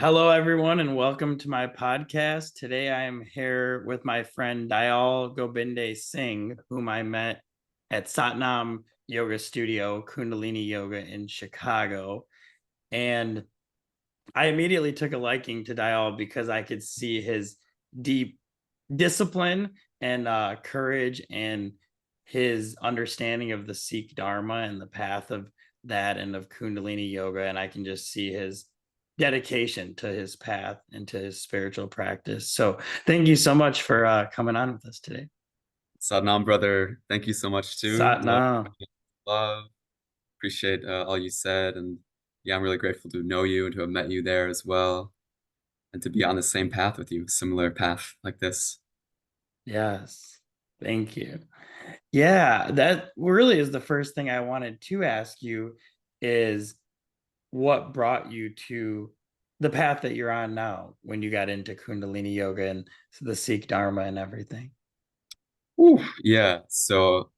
Hello, everyone, and welcome to my podcast. Today, I am here with my friend Dayal Gobinde Singh, whom I met at Satnaam Yoga Studio, Kundalini Yoga in Chicago. And I immediately took a liking to Dayal because I could see his deep discipline and courage and his understanding of the Sikh dharma and the path of that and of Kundalini yoga. And I can just see his dedication to his path and to his spiritual practice. So thank you so much for coming on with us today. Satnam, brother, thank you so much too. Satnam. Love, appreciate all you said, and yeah, I'm really grateful to know you and to have met you there as well, and to be on the same path with you, similar path like this. Yes. Thank you. Yeah, that really is the first thing I wanted to ask you is what brought you to the path that you're on now when you got into Kundalini yoga and the Sikh Dharma and everything? Whew. Yeah, so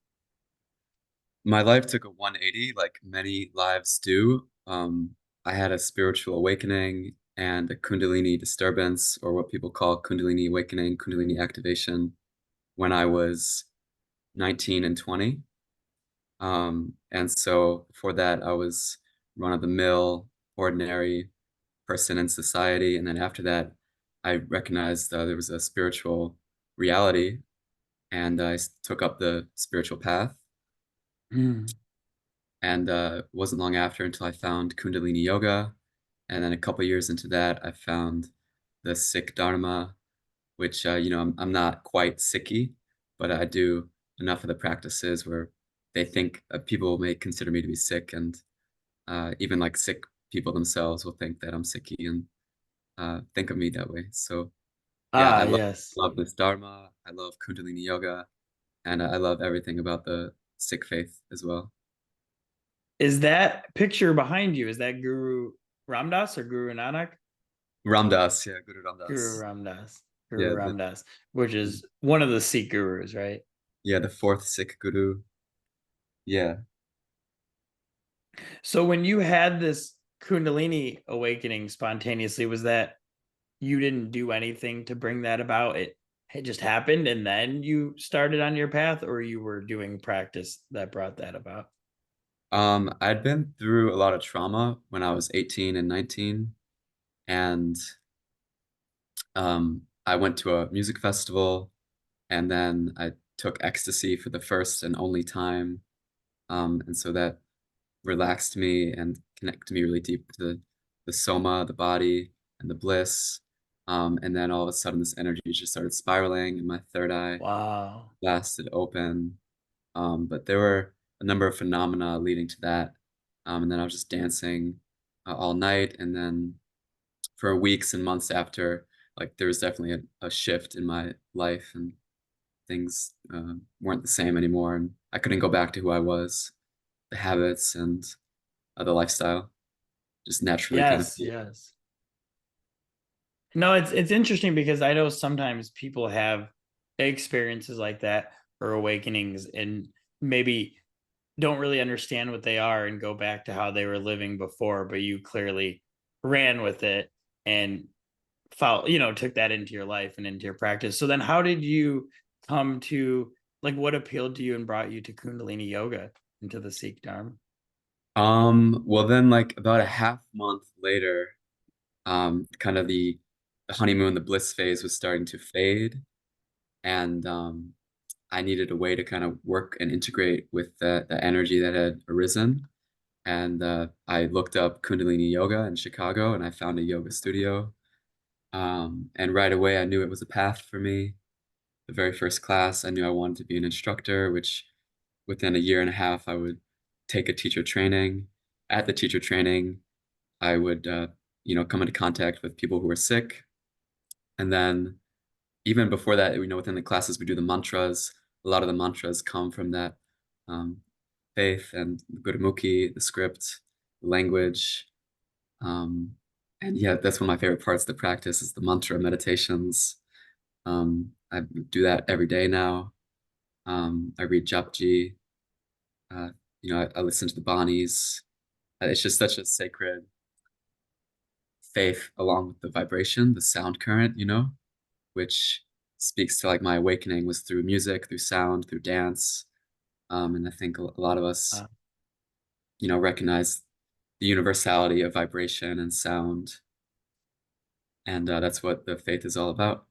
my life took a 180, like many lives do. I had a spiritual awakening and a Kundalini disturbance, or what people call Kundalini awakening, Kundalini activation, when I was 19 and 20. And so before that, I was run-of-the-mill, ordinary person in society. And then after that, I recognized there was a spiritual reality, and I took up the spiritual path. Mm. And it wasn't long after until I found Kundalini Yoga. And then a couple years into that, I found the Sikh Dharma, which, I'm not quite Sikhi, but I do enough of the practices where they think people may consider me to be Sikh, and even like Sikh people themselves will think that I'm Sikhi and think of me that way. So yeah, Ah, yes. love this Dharma. I love Kundalini Yoga, and I love everything about the Sikh faith as well. Is that picture behind you? Is that Guru Ramdas or Guru Nanak? Ramdas, yeah, Guru Guru Ramdas. Ramdas. Guru Yeah, Ramdas, which is one of the Sikh gurus, right? yeah, the fourth Sikh Guru. Yeah. So when you had this Kundalini awakening spontaneously, was that you didn't do anything to bring that about? It just happened and then you started on your path, or you were doing practice that brought that about? I'd been through a lot of trauma when I was 18 and 19, and I went to a music festival, and then I took ecstasy for the first and only time. And so that relaxed me and connected me really deep to the soma, the body, and the bliss. And then all of a sudden, this energy just started spiraling, and my third eye Wow. blasted open. But there were a number of phenomena leading to that. And then I was just dancing all night. And then for weeks and months after, like there was definitely a shift in my life, and things weren't the same anymore. And I couldn't go back to who I was, the habits and the lifestyle just naturally kind of. Yes, yes. No, it's interesting because I know sometimes people have experiences like that or awakenings and maybe don't really understand what they are and go back to how they were living before, but you clearly ran with it and follow, took that into your life and into your practice. So then how did you come to, like, what appealed to you and brought you to Kundalini yoga into the Sikh Dharma? Well then like about a half month later, kind of the honeymoon, the bliss phase was starting to fade, and I needed a way to kind of work and integrate with the energy that had arisen. And I looked up Kundalini Yoga in Chicago, and I found a yoga studio. And right away, I knew it was a path for me. The very first class, I knew I wanted to be an instructor, which within a year and a half, I would take a teacher training. At the teacher training, I would, come into contact with people who were sick. And then even before that, within the classes, we do the mantras. A lot of the mantras come from that um, faith and Gurumukhi, the script, the language. Um, and yeah, that's one of my favorite parts of the practice is the mantra meditations. I do that every day now. I read Japji. Uh, I listen to the Banis. It's just such a sacred faith along with the vibration, the sound current, which speaks to like my awakening was through music, through sound, through dance. And I think a lot of us, Uh, recognize the universality of vibration and sound. And that's what the faith is all about.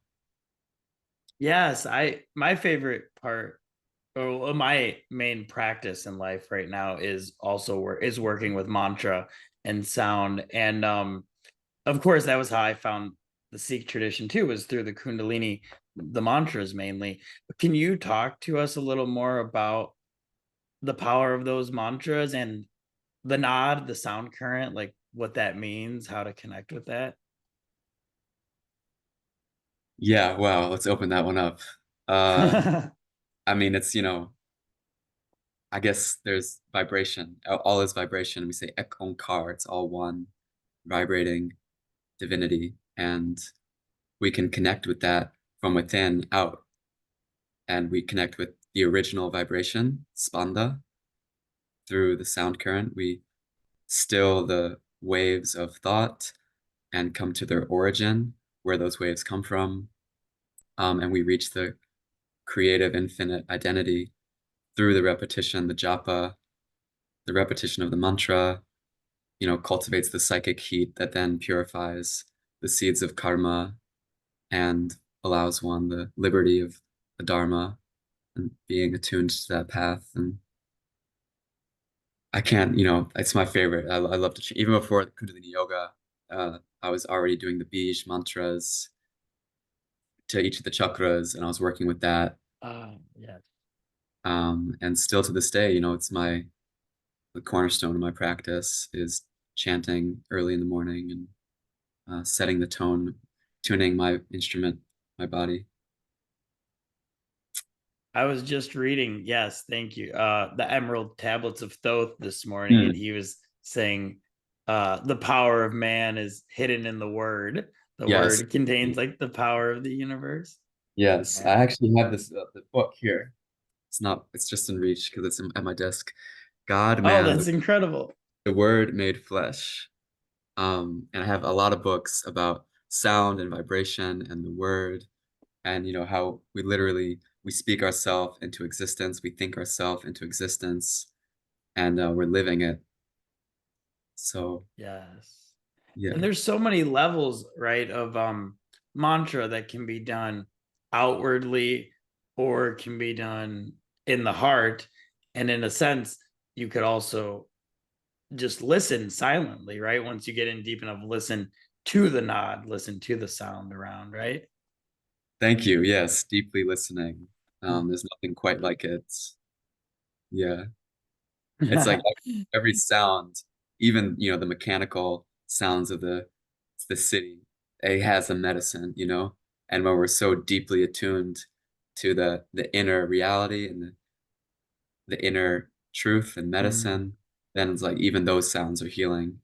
yes, my favorite part, or my main practice in life right now is also working with mantra and sound. And of course, that was how I found the Sikh tradition too, was through the Kundalini, the mantras mainly. But can you talk to us a little more about the power of those mantras and the nod, the sound current, like what that means, how to connect with that? Yeah, wow, let's open that one up. Uh, I mean, it's, I guess there's vibration. All is vibration. We say ek onkar, it's all one vibrating divinity. And we can connect with that from within out. And we connect with the original vibration, spanda, through the sound current. We still the waves of thought and come to their origin, where those waves come from. And we reach the creative infinite identity through the repetition, the japa, the repetition of the mantra, cultivates the psychic heat that then purifies the seeds of karma and allows one the liberty of the dharma and being attuned to that path. And I can't, it's my favorite. I love to, even before Kundalini Yoga, I was already doing the Bij mantras to each of the chakras, and I was working with that. Yeah. And still to this day, it's the cornerstone of my practice is chanting early in the morning and setting the tone, tuning my instrument, my body. I was just reading, yes, thank you. The Emerald Tablets of Thoth this morning, Mm. and he was saying the power of man is hidden in the word. The Yes. word contains like the power of the universe. Yes. I Yeah. actually have this the book here. It's just in reach because at my desk. God, Oh, man, that's incredible. the word made flesh. And I have a lot of books about sound and vibration and the word and how we speak ourselves into existence, we think ourselves into existence, and we're living it. So Yes. And yeah. there's so many levels, right, of mantra that can be done outwardly or can be done in the heart. And in a sense, you could also just listen silently, right? Once you get in deep enough, listen to the nod, listen to the sound around, right? Thank you. Yes, deeply listening. There's nothing quite like it. Yeah. It's like every sound, even, the mechanical sounds of the city, it has a medicine, and when we're so deeply attuned to the inner reality and the inner truth and Mm. medicine, then it's like even those sounds are healing.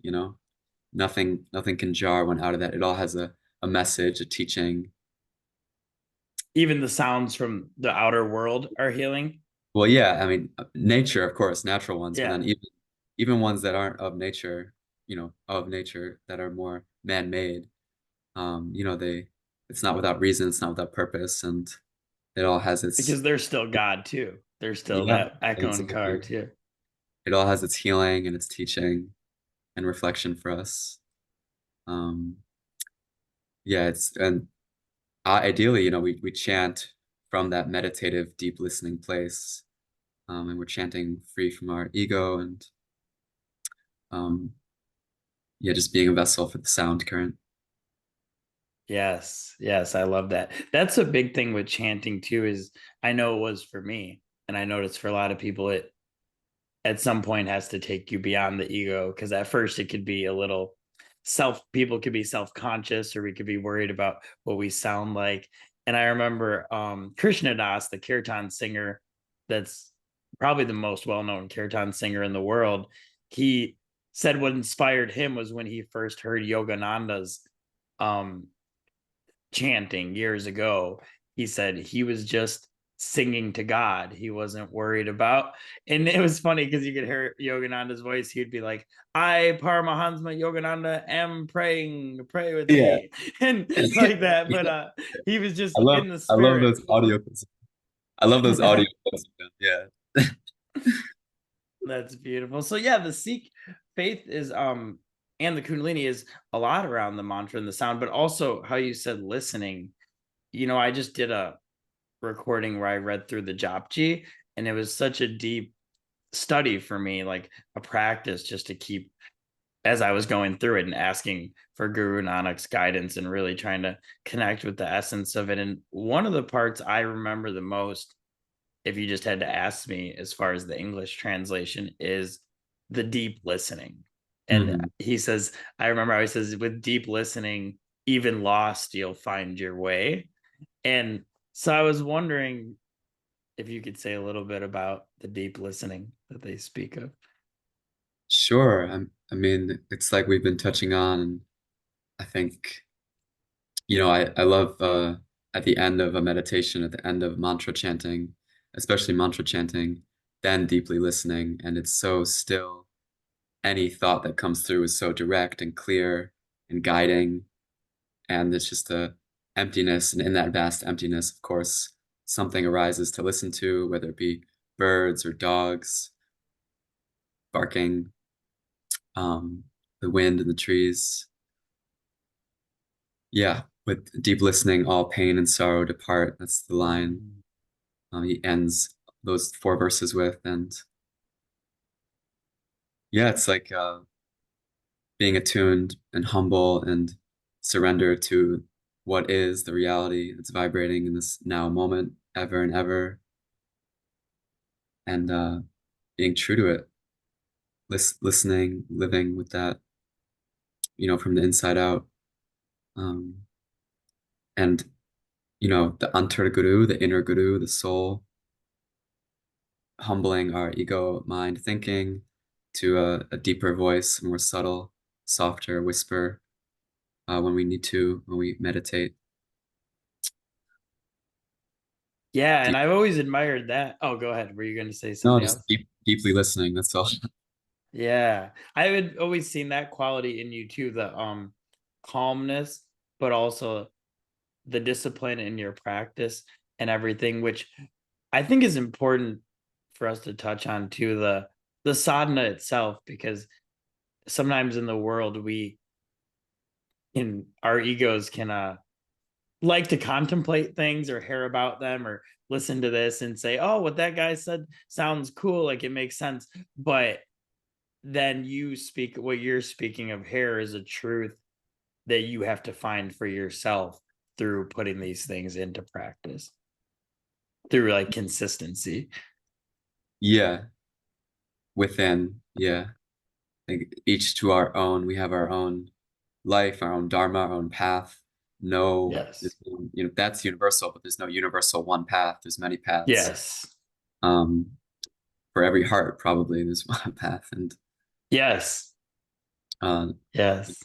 Nothing can jar one out of that. It all has a message, a teaching. Even the sounds from the outer world are healing. Well, yeah, I mean, nature, of course, natural ones, but Yeah, then even ones that aren't of nature that are more man-made, it's not without reason, it's not without purpose, and it all has its because they're still God too. They're still yeah, that echo and car exactly. too. It all has its healing and its teaching and reflection for us. Um, yeah, it's and ideally, we chant from that meditative, deep listening place, and we're chanting free from our ego and um, yeah, just being a vessel for the sound current. Yes, yes, I love that. That's a big thing with chanting too, is I know it was for me, and I noticed for a lot of people it at some point has to take you beyond the ego, because at first it could be a little people could be self-conscious, or we could be worried about what we sound like. And I remember Krishna Das, the kirtan singer, that's probably the most well-known kirtan singer in the world. He said what inspired him was when he first heard Yogananda's um chanting years ago. He said he was just singing to God. He wasn't worried about, and it was funny because you could hear Yogananda's voice. He'd be like, "I, Paramahansa Yogananda, am praying. Pray with Yeah. me," and like that. But he was just in the I love spirit. those audio clips. I love those audio clips. Yeah. That's beautiful. So yeah, the Sikh faith is and the Kundalini is a lot around the mantra and the sound, but also how you said listening. I just did a recording where I read through the Japji, and it was such a deep study for me, like a practice just to keep as I was going through it and asking for Guru Nanak's guidance and really trying to connect with the essence of it. And one of the parts I remember the most, if you just had to ask me as far as the English translation, is the deep listening. And Mhm. he says, I remember how he says, with deep listening, even lost, you'll find your way. And so I was wondering if you could say a little bit about the deep listening that they speak of. Sure. I mean, it's like we've been touching on, and I think, I love at the end of a meditation, at the end of mantra chanting, especially mantra chanting, then deeply listening, and it's so still. Any thought that comes through is so direct and clear and guiding, and it's just a emptiness. And in that vast emptiness, of course, something arises to listen to, whether it be birds or dogs barking, um, the wind in the trees. Yeah, with deep listening, all pain and sorrow depart. That's the line he ends those 4 verses with. And yeah, it's like being attuned and humble and surrender to what is the reality that's vibrating in this now moment, ever and ever, and being true to it, listening, living with that, from the inside out. Um, and, the antar guru, the inner guru, the soul, humbling our ego, mind, thinking to a deeper voice, more subtle, softer whisper when we need to, when we meditate. Yeah, and Deep, I've always admired that. Oh, go ahead. Were you going to say no, something just else? deeply listening. That's all. Yeah, I had always seen that quality in you too, the calmness, but also the discipline in your practice and everything, which I think is important for us to touch on too, the sadhana itself, because sometimes in the world we in our egos can like to contemplate things or hear about them or listen to this and say, oh, what that guy said sounds cool, like it makes sense. But then you speak what you're speaking of here is a truth that you have to find for yourself through putting these things into practice through like consistency. Yeah, within, yeah. Like each to our own, we have our own life, our own dharma, our own path. No, Yes. that's universal, but there's no universal one path. There's many paths. Yes. Um, for every heart, probably there's one path, and Yes. uh, Yes.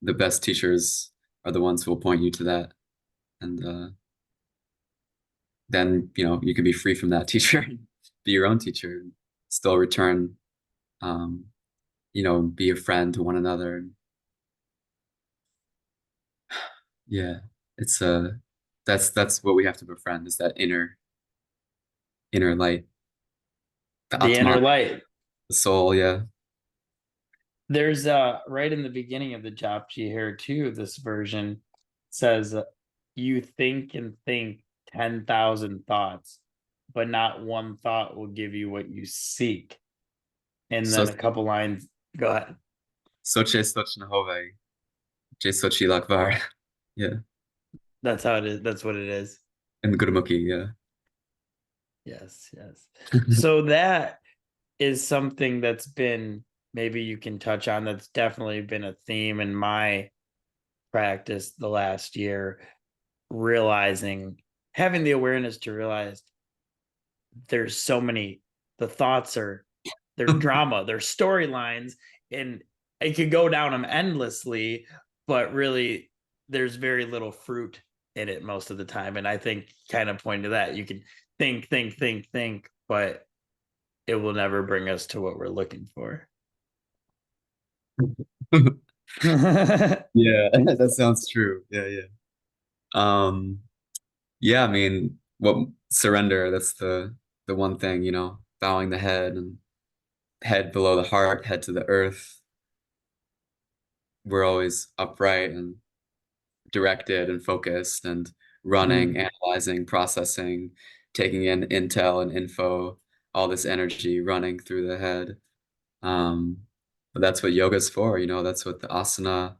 the best teachers are the ones who will point you to that, and then you can be free from that teacher, and be your own teacher, and still return, um, be a friend to one another. Yeah, it's that's what we have to befriend, is that inner light, the The inner Atman, light. the soul. Yeah. There's right in the beginning of the Japji here too, this version says you think and think 10,000 thoughts, but not one thought will give you what you seek. And So then a couple lines, go ahead. Soche Soch Nahove, Je Sochi Lakvar. Yeah. That's how it is. That's what it is. And the Gurumukhi, yeah. Yes, yes. So that is something that's been, maybe you can touch on, that's definitely been a theme in my practice the last year, realizing, having the awareness to realize there's so many, the thoughts are, they're drama, they're storylines, and it could go down them endlessly, but really there's very little fruit in it most of the time. And I think kind of pointing to that, you can think, but it will never bring us to what we're looking for. Yeah, that sounds true. Yeah, yeah. Yeah, I mean, what surrender, that's the one thing, bowing the head and head below the heart, head to the earth. We're always upright and directed and focused and running, Mm. analyzing, processing, taking in intel and info, all this energy running through the head. Um, but that's what yoga's for, that's what the asana,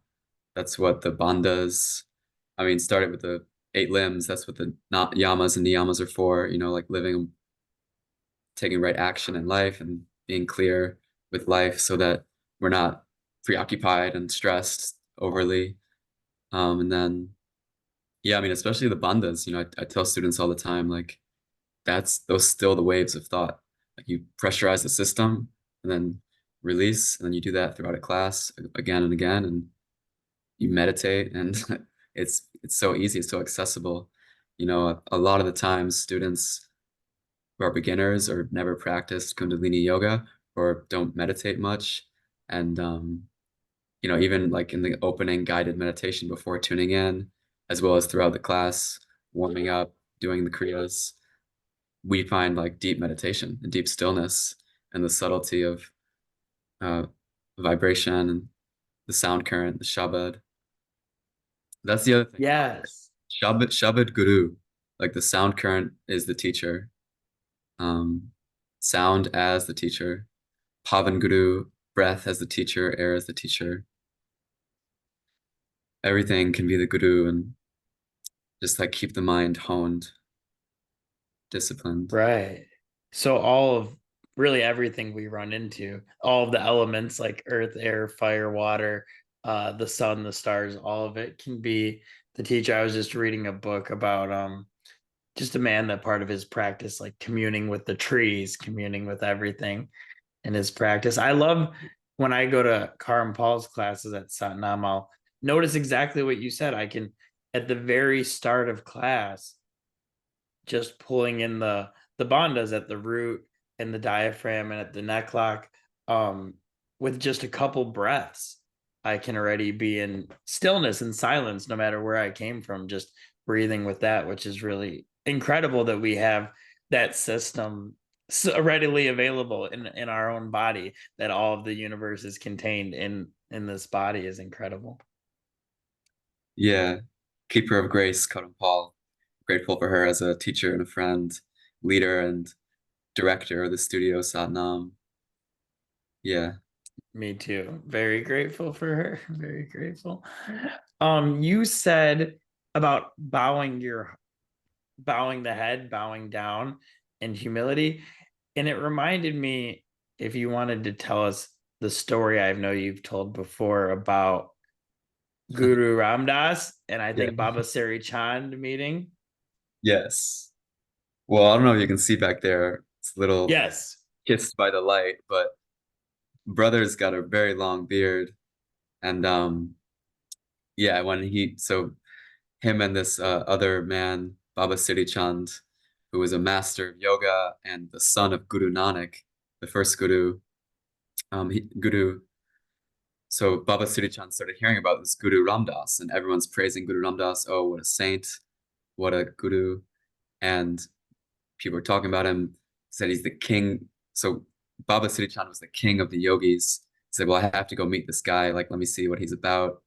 that's what the bandhas. I mean, started with the 8 limbs, that's what the yamas and niyamas are for, like living, taking right action in life and being clear with life so that we're not preoccupied and stressed overly. And then, yeah, I mean, especially the bandhas, I tell students all the time, like, those still the waves of thought. Like you pressurize the system and then release, and then you do that throughout a class again and again, and you meditate, and it's so easy, it's so accessible. A lot of the times students who are beginners or never practiced Kundalini yoga or don't meditate much, and even like in the opening guided meditation before tuning in, as well as throughout the class, warming up, doing the kriyas, we find like deep meditation and deep stillness and the subtlety of uh, vibration and the sound current, the shabad. That's the other thing. Yes. Shabad guru, like the sound current is the teacher. Um, Sound as the teacher. Pavan guru, breath as the teacher, air as the teacher. Everything can be the guru, and just like keep the mind honed, disciplined. Right. So all of really everything we run into, all of the elements like earth, air, fire, water, the sun, the stars, all of it can be the teacher. I was just reading a book about just a man that part of his practice, like communing with the trees, communing with everything in his practice. I love when I go to Karam Paul's classes at Satnam, I'll notice exactly what you said. I can at the very start of class just pulling in the bandhas at the root and the diaphragm and at the neck lock, um, with just a couple breaths, I can already be in stillness and silence no matter where I came from, just breathing with that, which is really incredible that we have that system so readily available in our own body, that all of the universe is contained in this body is incredible. Yeah. Keeper of grace, Karan Paul. Grateful for her as a teacher and a friend, leader and director of the studio Satnam. Yeah. Me too. Very grateful for her. Very grateful. You said about bowing the head, bowing down in humility. And it reminded me, if you wanted to tell us the story I know you've told before about Guru Ramdas and I Yeah. think Baba Sari Chand meeting. Yes. Well, I don't know if you can see back there. It's a little Yes. kissed by the light, but brother's got a very long beard. And yeah, so him and this other man, Baba Siri Chand, who was a master of yoga and the son of Guru Nanak, the first guru, Guru. So Baba Siri Chand started hearing about this Guru Ramdas, and everyone's praising Guru Ramdas. Oh, what a saint, what a guru. And people were talking about him, said he's the king. So Baba Siri Chand was the king of the yogis. He said, well, I have to go meet this guy. Like, let me see what he's about.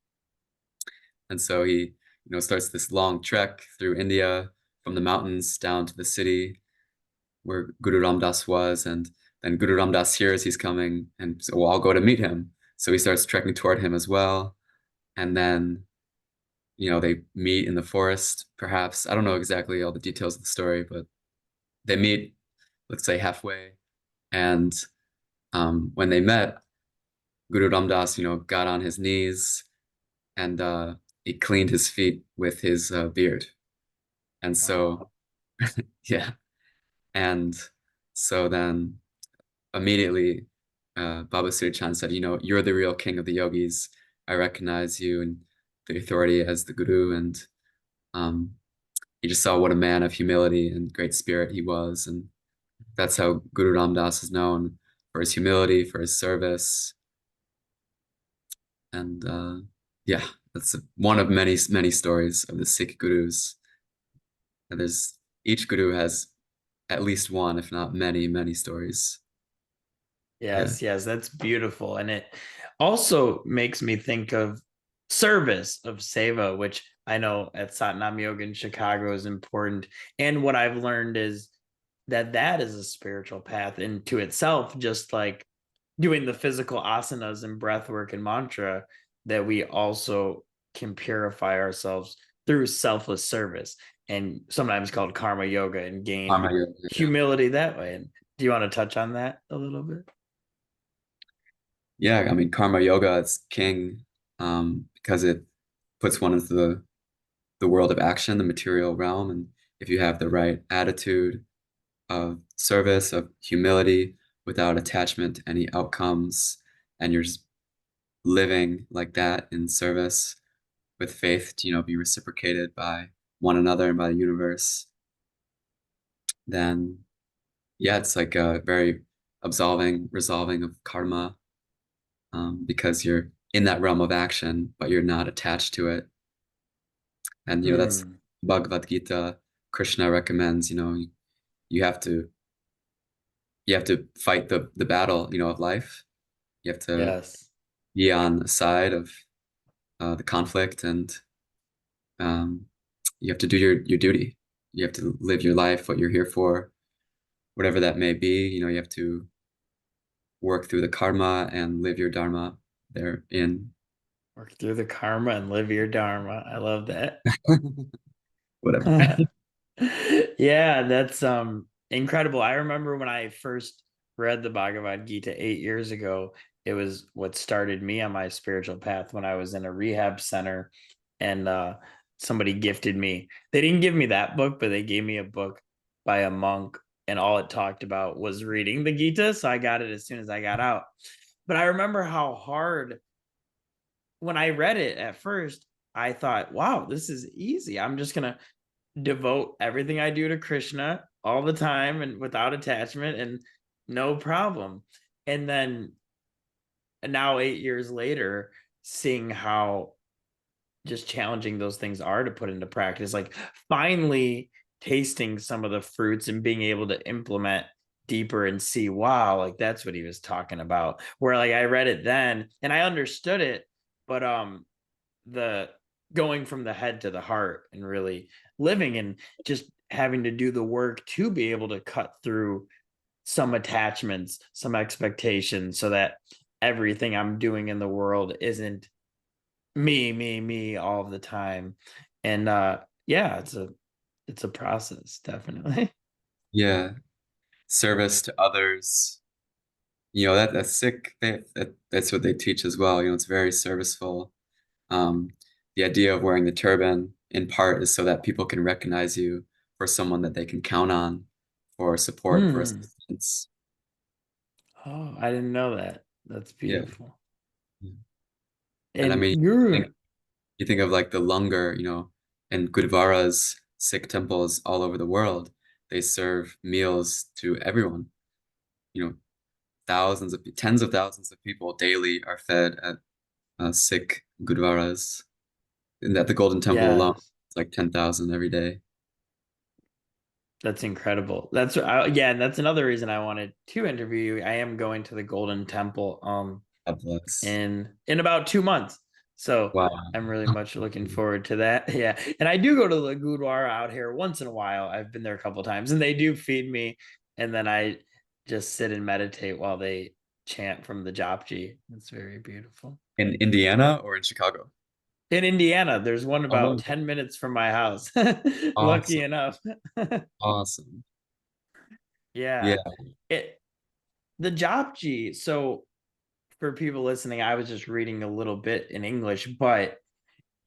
And so he, starts this long trek through India from the mountains down to the city where Guru Ramdas was. And then Guru Ramdas hears he's coming, and so, well, I'll go to meet him. So he starts trekking toward him as well. And then, they meet in the forest, perhaps. I don't know exactly all the details of the story, but they meet, let's say, halfway. And when they met, Guru Ramdas, got on his knees and he cleaned his feet with his beard. And so, Wow. yeah. And so then immediately, Baba Sri Chand said, you're the real king of the yogis. I recognize you and the authority as the guru. And um, he just saw what a man of humility and great spirit he was, and that's how Guru Ram Das is known, for his humility, for his service, and yeah, that's one of many many stories of the Sikh gurus. And there's each guru has at least one, if not many, many stories. Yeah, Yes, yes, that's beautiful. And it also makes me think of service of seva, which I know at Satnam Yoga in Chicago is important. And what I've learned is that that is a spiritual path into itself, just like doing the physical asanas and breath work and mantra, that we also can purify ourselves through selfless service and sometimes called karma yoga and gain Karma Yoga, yeah. humility that way. And do you want to touch on that a little bit? Yeah, I mean, karma yoga is king, because it puts one into the world of action, the material realm. And if you have the right attitude of service, of humility, without attachment to any outcomes, and you're just living like that in service with faith to, be reciprocated by one another and by the universe, then yeah, it's like a very absolving, resolving of karma, because you're in that realm of action, but you're not attached to it. And that's Hmm. Bhagavad Gita. Krishna recommends, you have to fight the battle, of life. You have to Yes. be on the side of the conflict, and um, you have to do your duty. You have to live your life, what you're here for, whatever that may be. You have to work through the karma and live your dharma therein. Work through the karma and live your dharma. I love that. Whatever. Yeah, that's incredible. I remember when I first read the Bhagavad Gita 8 years ago, it was what started me on my spiritual path when I was in a rehab center and somebody gifted me. They didn't give me that book, but they gave me a book by a monk, and all it talked about was reading the Gita. So I got it as soon as I got out. But I remember how hard when I read it at first, I thought, wow, this is easy. I'm just going to devote everything I do to Krishna all the time and without attachment and no problem. And then now 8 years later, seeing how just challenging those things are to put into practice, like finally tasting some of the fruits and being able to implement deeper and see, wow, like that's what he was talking about. Where like I read it then and I understood it, but the going from the head to the heart and really living and just having to do the work to be able to cut through some attachments, some expectations, so that everything I'm doing in the world isn't me all of the time. And yeah, it's a process, definitely. Yeah, service to others. That's sick. That's what they teach as well. It's very serviceful. Um, the idea of wearing the turban in part is so that people can recognize you for someone that they can count on for support, for Hmm. assistance. Oh, I didn't know that. That's Yeah. beautiful. Yeah. And I And mean, Guru, you think of like the langar, and gurdwaras, Sikh temples all over the world. They serve meals to everyone. You know, tens of thousands of people daily are fed at Sikh gurdwaras. And at the Golden Temple alone, yes. it's like 10,000 every day. That's incredible. Yeah, and that's another reason I wanted to interview you. I am going to the Golden Temple God bless. in about 2 months. So Wow. I'm really much looking forward to that. Yeah. And I do go to the Gurdwara out here once in a while. I've been there a couple times and they do feed me. And then I just sit and meditate while they chant from the Japji. It's very beautiful. In Indiana or in Chicago? In Indiana, there's one about Oh, 10 minutes from my house. Lucky awesome. enough. Awesome. Yeah. Yeah. It the Japji. So for people listening, I was just reading a little bit in English, but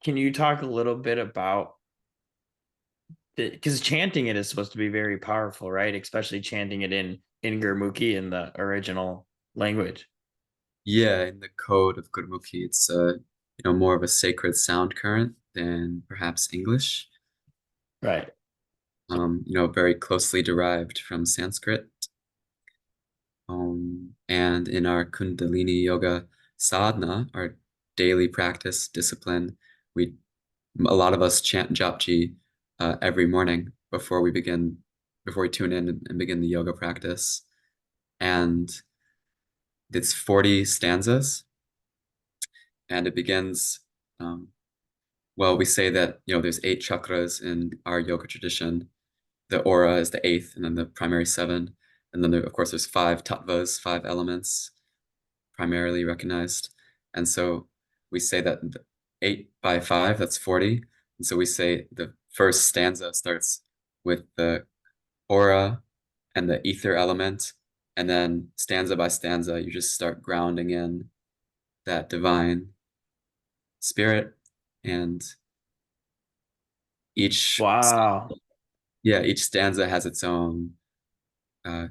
can you talk a little bit about because chanting it is supposed to be very powerful, right? Especially chanting it in Gurmukhi in the original language. Yeah, in the code of Gurmukhi, it's more of a sacred sound current than perhaps English. Right. very closely derived from Sanskrit. And in our Kundalini Yoga sadhana, our daily practice discipline, we a lot of us chant Japji every morning before we tune in and begin the yoga practice. And it's 40 stanzas, and it begins. Well, we say that there's 8 chakras in our yoga tradition. The aura is the 8th, and then the primary 7, and then of course there's 5 tattvas, 5 elements primarily recognized. And so we say that 8 by 5, that's 40. And so we say the first stanza starts with the aura and the ether element, and then stanza by stanza, you just start grounding in that divine spirit. And each Wow. each stanza has its own uh,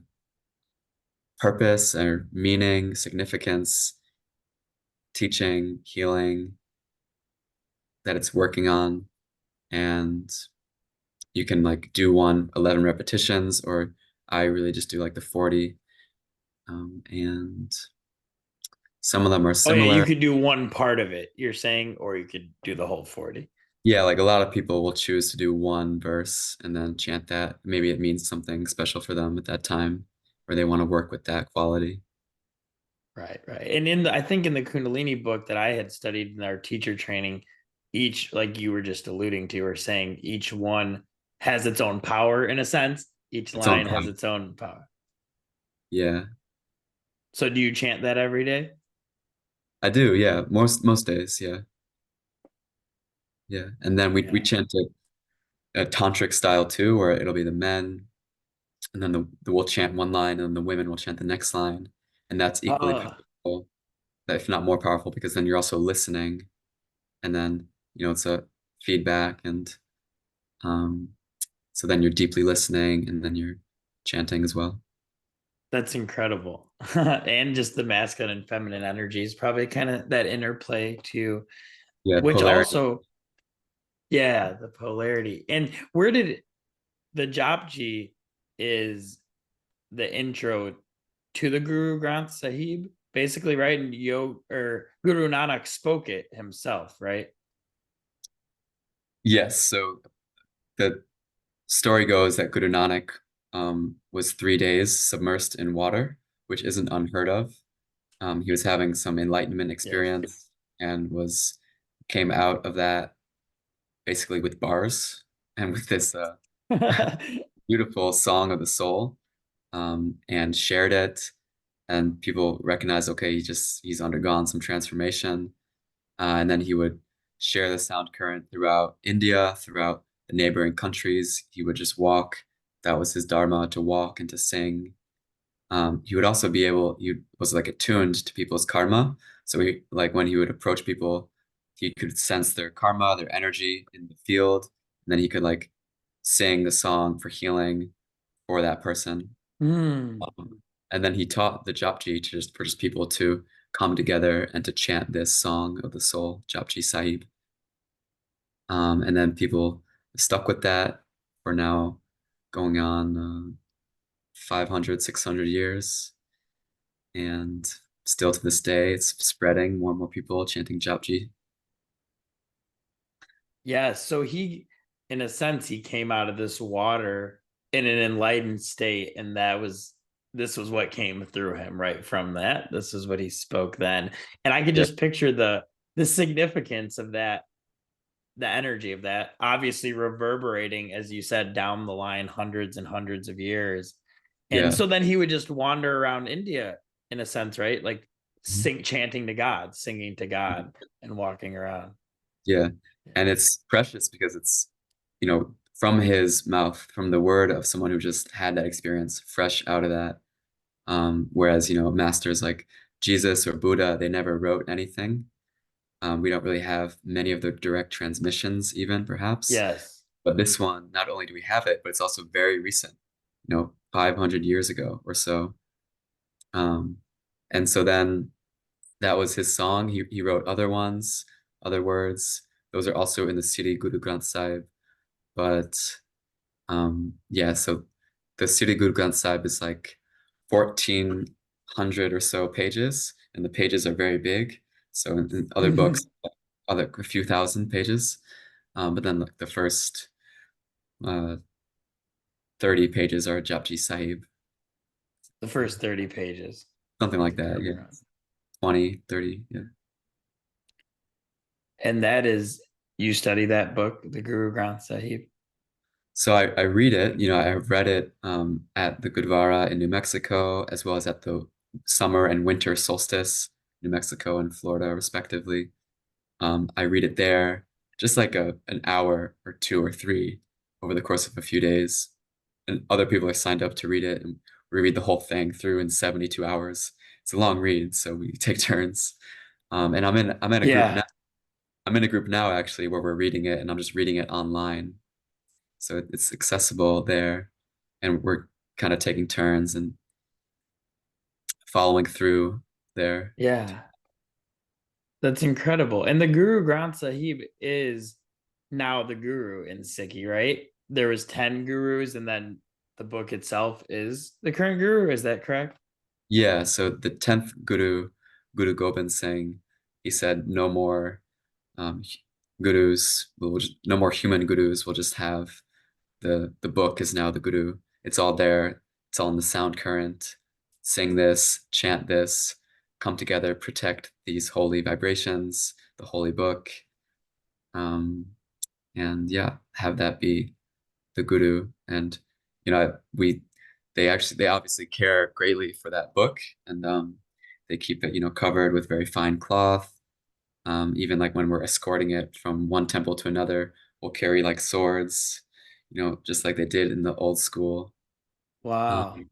purpose or meaning, significance, teaching, healing that it's working on. And you can like do 11 repetitions, or I really just do like the 40. And some of them are Oh yeah, you similar. could do one part of it, you're saying, or you could do the whole 40. Yeah, like a lot of people will choose to do one verse and then chant that. Maybe it means something special for them at that time, or they want to work with that quality. Right, right. And I think in the Kundalini book that I had studied in our teacher training, each, like you were just alluding to, or saying, each one has its own power in a sense. Each Its own line has power. its own power. Yeah, So do you chant that every day? I do. Yeah, most days. Yeah, yeah. And then we Yeah. chant it a tantric style too, where it'll be the men, and then we'll chant one line, and then the women will chant the next line, and that's equally Oh, powerful, if not more powerful, because then you're also listening, and then it's a feedback, and um, so then you're deeply listening, and then you're chanting as well. that's incredible. And just the masculine and feminine energies, probably kind of that interplay too, Yeah, which polarity. also, yeah, the polarity. And where did the Japji is the intro to the Guru Granth Sahib, basically, right? And Guru Nanak spoke it himself, right? Yes. So the story goes that Guru Nanak was 3 days submersed in water, which isn't unheard of. He was having some enlightenment Yes. experience and came out of that basically with bars and with this beautiful song of the soul, and shared it. And people recognized, okay, he's undergone some transformation. And then he would share the sound current throughout India, throughout the neighboring countries. He would just walk. That was his dharma, to walk and to sing. He would also he was like attuned to people's karma. So like when he would approach people, he could sense their karma, their energy in the field, and then he could like sing the song for healing for that person. Hmm. And then he taught the Japji for just people to come together and to chant this song of the soul, Japji Sahib. And then people stuck with that for now going on 500, 600 years. And still to this day, it's spreading, more and more people chanting Japji. Yeah. So in a sense, he came out of this water in an enlightened state, and this was what came through him, right? From that, this is what he spoke then. And I could Yeah, just picture the significance of that, the energy of that, obviously reverberating, as you said, down the line hundreds and hundreds of years. And yeah, so then he would just wander around India in a sense, right? Like mhm, chanting to God, singing to God, and walking around. yeah. And it's precious because it's, from his mouth, from the word of someone who just had that experience fresh out of that. Whereas, masters like Jesus or Buddha, they never wrote anything. We don't really have many of the direct transmissions, even perhaps. Yes. But this one, not only do we have it, but it's also very recent, 500 years ago or so. Um, and so then that was his song. He wrote other ones, other words. Those are also in the Siri Guru Granth Sahib. But Yeah, so the Siri Guru Granth Sahib is like 1,400 or so pages, and the pages are very big. So in other books, other a few thousand pages. But then like the first uh, 30 pages are Japji Sahib, The first 30 pages something of like the that. Guru Yeah, Granth. 20, 30. Yeah. And that is, you study that book, the Guru Granth Sahib? So I read it, I've read it at the Gurdwara in New Mexico, as well as at the summer and winter solstice, New Mexico and Florida, respectively. I read it there just like an hour or two or three over the course of a few days. And other people are signed up to read it, and we read the whole thing through in 72 hours. It's a long read, so we take turns. And I'm in a group now. Yeah. I'm in a group now actually where we're reading it, and I'm just reading it online. So it's accessible there, and we're kind of taking turns and following through there. Yeah. That's incredible. And the Guru Granth Sahib is now the guru in Sikhi, right? There was 10 gurus and then the book itself is the current guru. Is that correct? Yeah, so the 10th Guru, Guru Gobind Singh, he said no more um, gurus, no more human gurus. We'll just have the book is now the guru. It's all there. It's all in the sound current. Sing this, chant this, come together, protect these holy vibrations, the holy book, um, and yeah, have that be the guru. And we they obviously care greatly for that book, and they keep it covered with very fine cloth. Even like when we're escorting it from one temple to another, we'll carry like swords, just like they did in the old school. Wow. Um,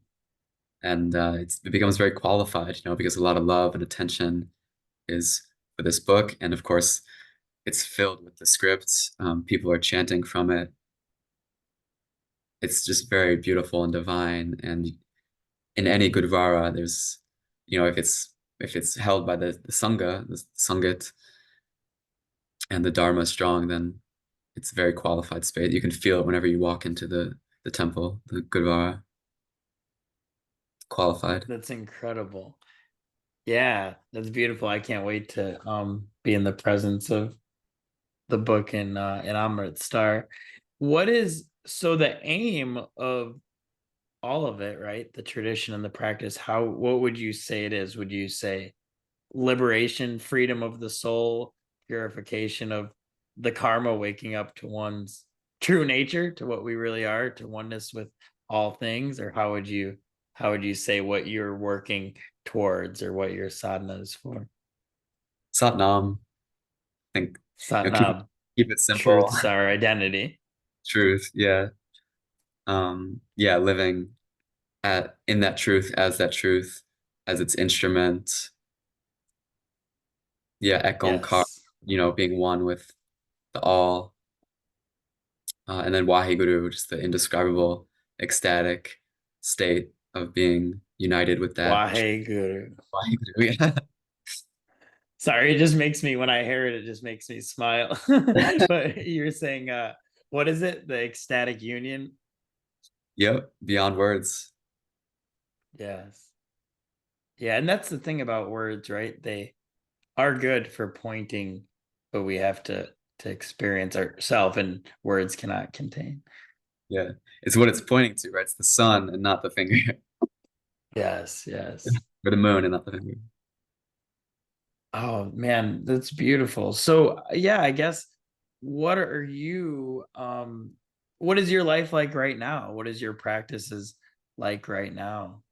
and it becomes very qualified, because a lot of love and attention is for this book. And of course, it's filled with the scripts. People are chanting from it. It's just very beautiful and divine. And in any Gurdwara, there's, if it's held by the Sangha, the Sangat, and the Dharma is strong, then it's a very qualified space. You can feel it whenever you walk into the temple, the Gurdwara, qualified. That's incredible. Yeah, that's beautiful. I can't wait to be in the presence of the book in Amrit Star. What is so the aim of all of it, right? The tradition and the practice, what would you say it is? Would you say liberation, freedom of the soul, purification of the karma, waking up to one's true nature, to what we really are, to oneness with all things? Or how would you say what you're working towards or what your sadhana is for? Satnam, I think, keep it Satnam, keep it simple. truth's our identity. Truth, yeah. Yeah, living in that truth as its instrument. Yeah, Ekonkar, Yes. being one with the all. And then Waheguru, just the indescribable, ecstatic state of being united with that. Waheguru. Waheguru, yeah. Sorry, it just makes me when I hear it, it just makes me smile. But you're saying what is it? The ecstatic union? Yep, beyond words. Yes. Yeah, and that's the thing about words, right? They are good for pointing, but we have to experience ourselves and words cannot contain. Yeah, it's what it's pointing to, right? It's the sun and not the finger, Yes, yes. or the moon and not the finger. Oh man, that's beautiful. So yeah, I guess what are you what is your life like right now? What is your practices like right now?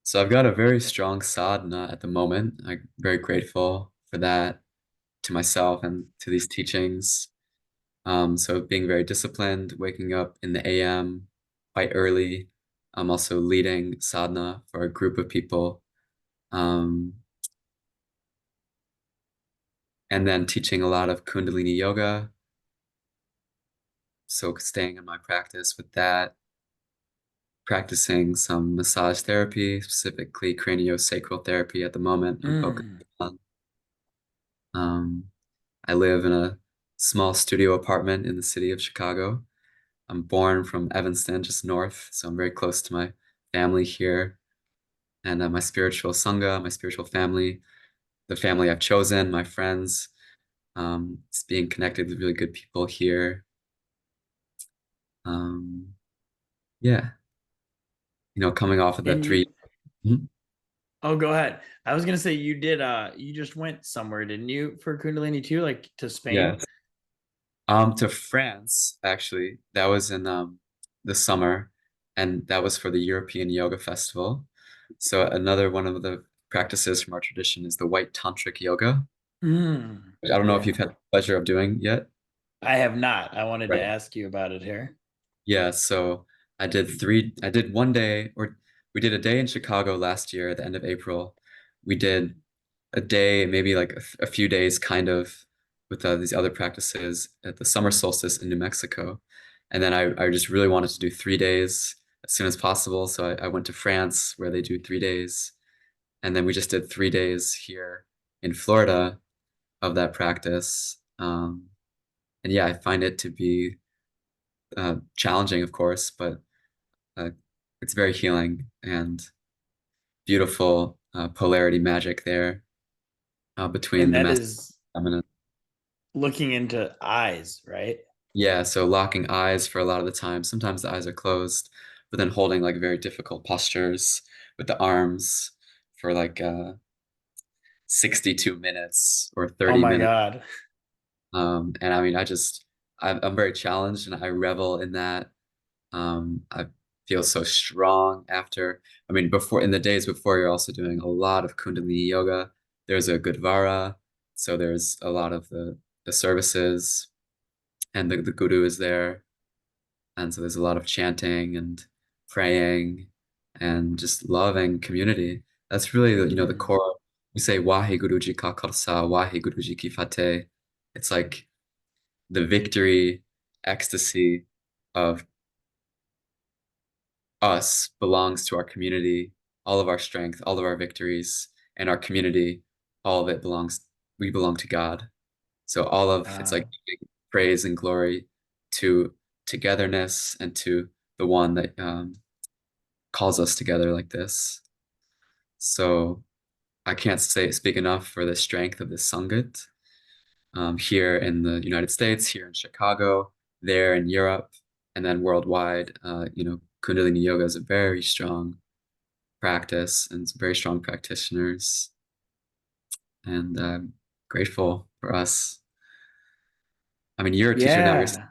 So I've got a very strong sadhana at the moment. I'm very grateful for that to myself and to these teachings. So being very disciplined, waking up in the AM quite early. I'm also leading sadhana for a group of people. Um, and then teaching a lot of Kundalini yoga. So staying in my practice with that, practicing some massage therapy, specifically craniosacral therapy at the moment. I'm focused Mm. on. Um, I live in a small studio apartment in the city of Chicago. I'm born from Evanston, just north, so I'm very close to my family here and my spiritual sangha, my spiritual family, the family I've chosen, my friends. It's being connected with really good people here. Um, yeah, coming off of that And you, three. Mhm. oh, go ahead. I was gonna say you did. You just went somewhere, didn't you, for Kundalini too, like to Spain? Yes. To France, actually. That was in the summer, and that was for the European Yoga Festival. So another one of the practices from our tradition is the white tantric yoga, Mm, which I don't know if yeah, you've had the pleasure of doing yet. I have not. I wanted to Right. ask you about it here. Yeah, so I did one day, or we did a day in Chicago last year at the end of April. We did a day, maybe like a few days, kind of, with these other practices at the summer solstice in New Mexico. And then I just really wanted to do 3 days as soon as possible. So I went to France where they do 3 days. And then we just did 3 days here in Florida of that practice. And yeah, I find it to be challenging, of course, but uh, it's very healing and beautiful polarity magic there between And the that masculine is and feminine. looking into eyes, right? Yeah, so locking eyes for a lot of the time. Sometimes the eyes are closed, but then holding like very difficult postures with the arms for like 62 minutes or Oh 30 my minutes. God. And I mean, I'm very challenged and I revel in that. I feel so strong after. I mean, before in the days before, you're also doing a lot of Kundalini yoga. There's a Gurdwara, so there's a lot of the services, and the guru is there, and so there's a lot of chanting and praying, and just loving community. That's really the Mm. core. We say Wahe Guruji Ka Khalsa, Wahe Guruji Ki Fateh. It's like the victory, ecstasy of us belongs to our community, all of our strength, all of our victories, and our community, all of it belongs, we belong to God. So all of it's Uh, like giving praise and glory to togetherness and to the one that calls us together like this. So I can't speak enough for the strength of this Sangat here in the United States, here in Chicago, there in Europe, and then worldwide. Kundalini Yoga is a very strong practice and some very strong practitioners. And I'm grateful for us. I mean, you're a teacher now. You're yeah.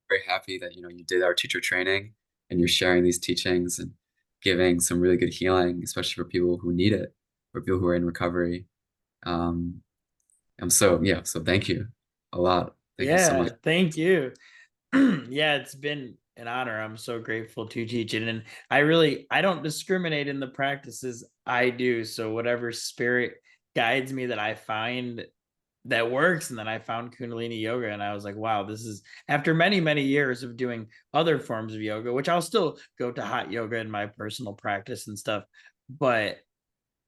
very happy that you did our teacher training and you're sharing these teachings and giving some really good healing, especially for people who need it, for people who are in recovery. Um, so thank you a lot. Thank you so much. Yeah. Thank you. Yeah, it's been an honor. I'm so grateful to teach it. And I don't discriminate in the practices I do. So whatever spirit guides me that I find that works. And then I found Kundalini yoga and I was like, wow, this is after many, many years of doing other forms of yoga, which I'll still go to hot yoga in my personal practice and stuff. But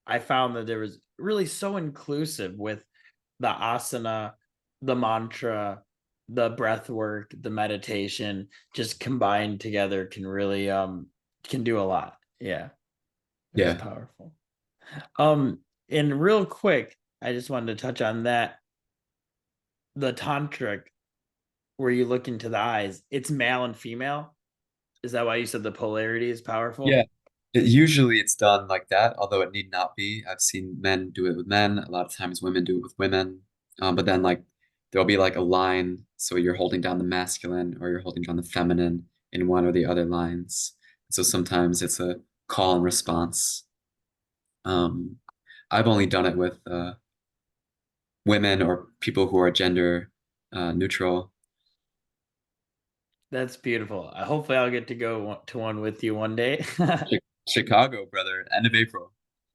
I found that there was really so inclusive with the asana, the mantra, the breath work, the meditation, just combined together can really can do a lot. Yeah, it's Yeah. powerful. Um, and real quick, I just wanted to touch on that. The tantric, where you look into the eyes, it's male and female. Is that why you said the polarity is Yeah. powerful? Usually it's done like that, although it need not be. I've seen men do it with men. A lot of times women do it with women. But then like there'll be like a line, so you're holding down the masculine or you're holding down the feminine in one or the other lines. So sometimes it's a call and response. Um, I've only done it with women or people who are gender neutral. That's beautiful. Hopefully, I'll get to go to one with you one day. Chicago, brother, end of April.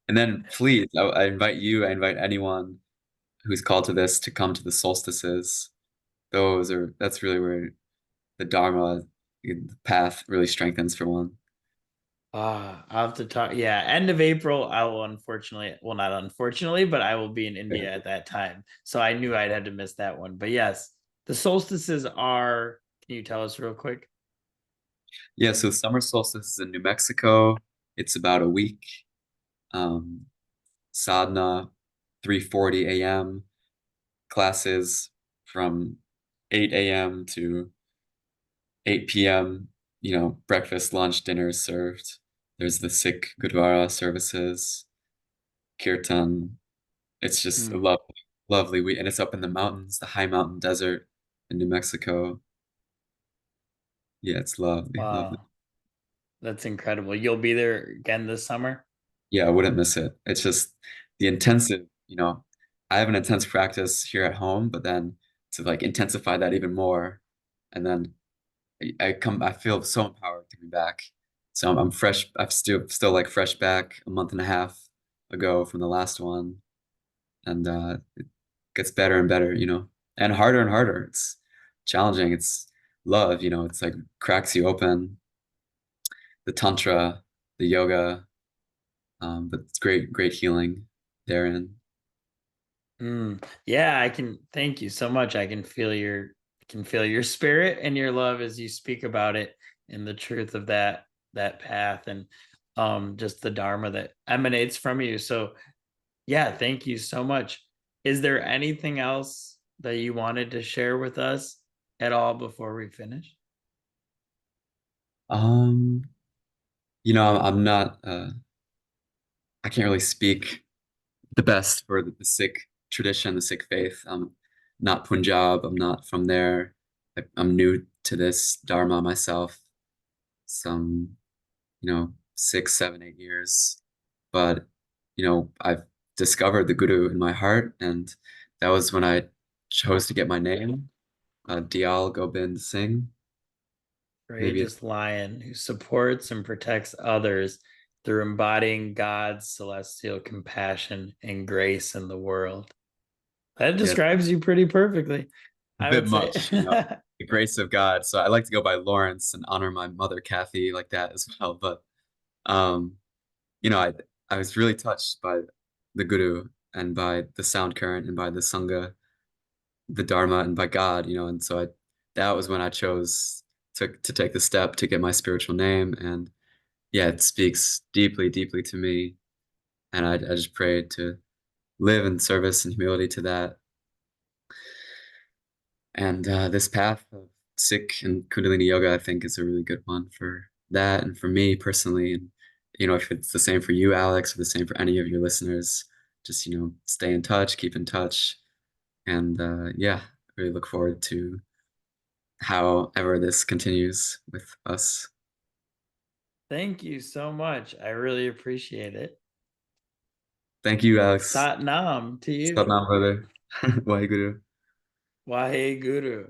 And then please, I invite you, I invite anyone who's called to this to come to the solstices. That's really where the dharma, the path really strengthens for one. I'll have to talk. Yeah, end of April, I will well, not unfortunately, but I will be in India at that time. So I knew I'd had to miss that one. But yes, the solstices are, can you tell us real quick? Yeah, so summer solstice is in New Mexico. It's about a week. Um, Sadhana, 3:40 a.m. Classes from 8 a.m. to 8 p.m. Breakfast, lunch, dinner is served. There's the Sikh Gurdwara services, kirtan. It's just a Hmm. lovely, lovely week, and it's up in the mountains, the high mountain desert in New Mexico. Yeah, it's lovely, lovely. Wow, that's incredible. You'll be there again this summer? Yeah, I wouldn't miss it. It's just the intensive, I have an intense practice here at home, but then to like intensify that even more, and then I feel so empowered to be back. So I'm fresh. I'm still like fresh back a month and a half ago from the last one, and it gets better and better, and harder and harder. It's challenging. It's love, it's like cracks you open, the tantra, the yoga, but it's great, great healing therein. Yeah, I can thank you so much. I can feel your spirit and your love as you speak about it and the truth of that path and just the dharma that emanates from you. So yeah, thank you so much. Is there anything else that you wanted to share with us at all before we finish? Um, I'm not I can't really speak the best for the Sikh tradition, the Sikh faith. I'm not Punjab. I'm not from there. I'm new to this dharma myself. Some, 6, 7, 8 years, but I've discovered the Guru in my heart, and that was when I chose to get my name, Diyal Gobind Singh. Maybe it's Courageous lion who supports and protects others through embodying God's celestial compassion and grace in the world. That yeah, describes you pretty perfectly, a I bit would say. much, the grace of God. So I like to go by Lawrence and honor my mother Kathy like that as well. But um, you know, I I was really touched by the Guru and by the sound current and by the Sangha, the Dharma and by God, and so that was when I chose to take the step to get my spiritual name. And yeah, it speaks deeply, deeply to me. And I just prayed to live in service and humility to that. And this path of Sikh and Kundalini yoga, I think, is a really good one for that and for me personally. And if it's the same for you, Alex, or the same for any of your listeners, just stay in touch, keep in touch, and yeah, really look forward to however this continues with us. Thank you so much. I really appreciate it. Thank you, Alex. Satnam to you. Satnam, brother. Waheguru. Wahe Guru.